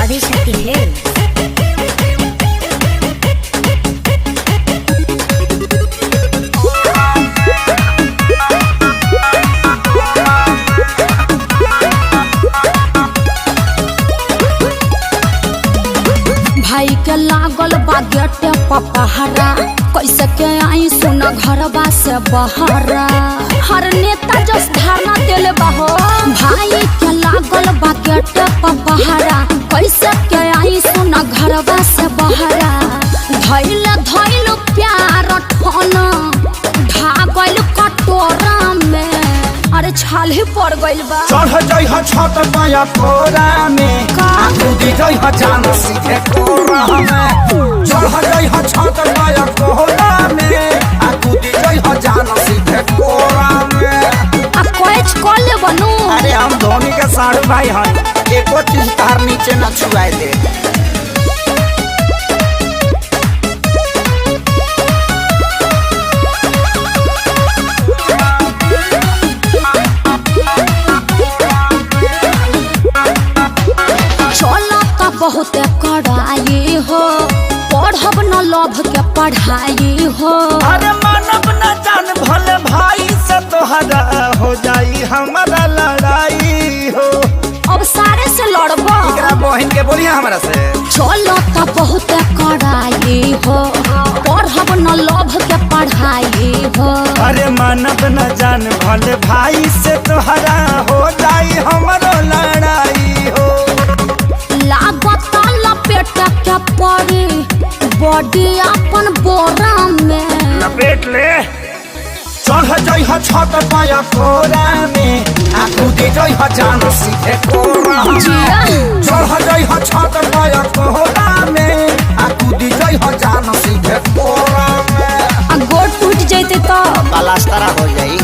Adishakti films. भाई के लागल बा गेटे पपहरा, कैसे के आई सुना घरबा से बहरा। हर नेता जस धारणा दिले बहो। भाई के लागल बा गेटे पपहरा, कैसे के आई सुना घरबा से बहरा। धैल धैल प्यार ठोना ढागल कटोरा में, अरे छाल ही पड़ गइल बा। चढ़ जइह छत पाया कोरा में, कूदी जइह जान सीधे कोरा में। चढ़ जइह छत पाया कोरा में, कूदी जइह जान सीधे कोरा में। अब कोच कॉल ले बनू। अरे हम धोनी के साढ़ू भाई हन, एको चीज तार नीचे न छुआए दे। बहुत कड़ाई हो, पढ़ब न लभ के पढ़ाई हो। अरे मानव न जान भले भाई से तोहरा हो जाई हमारा लड़ाई हो। अब सारे से लड़बो। एकरा बहन के बोलिए हमरा से। चलो तो बहुत कड़ाई हो, पढ़ब न लभ के पढ़ाई हो। अरे मानव न जान भले भाई से तोहरा हो जाई हमारो लड़ाई हो। लागत लपेट के पड़ी बॉडी अपन बोरा में। लपेट ले। चढ़ जइह छत पाया कोरा में, कूदी जइह जान सीधे कोरा में। चढ़ जइह छत पाया कोरा में, कूदी जइह जान सीधे कोरा में। गोड़ टूट जैते तो पलास्तर हो जाई।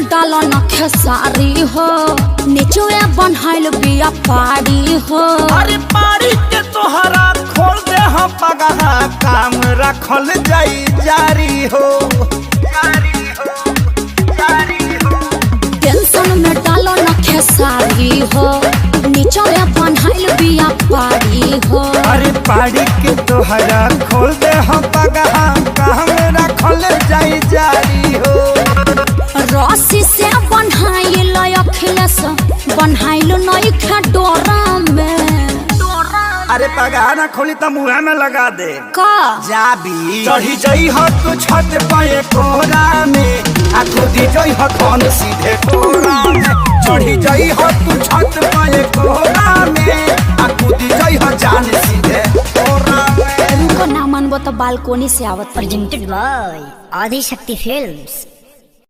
डालो न खेसारी हो, नीचे बनहाइल बिया पारी हो। अरे पारी के तोहरा खोल दे हम पगहा, काम रखल जाई जारी हो। टेंशन में डालो न खेसारी हो, नीचे बनहाइल बिया पारी हो। अरे पारी के तोहरा खोल दे हम पगहा, काम रखल जाई जारी हो। रस्सी से बनहाइल अखिलेश, बनहाइल नई डोरा में। अरे पगहा ना खोली तो मुँह में लगा दे का जाबी। चढ़ी जई हो तू छत पाए कोरा में, कूदी जई हो कौन सीधे कोरा में। चढ़ी जई हो तू छत पाए कोरा में, कूदी जई हो जान सीधे कोरा में। उनको ना मानबो तो बालकोनी से आवत। Presented by Adishakti films.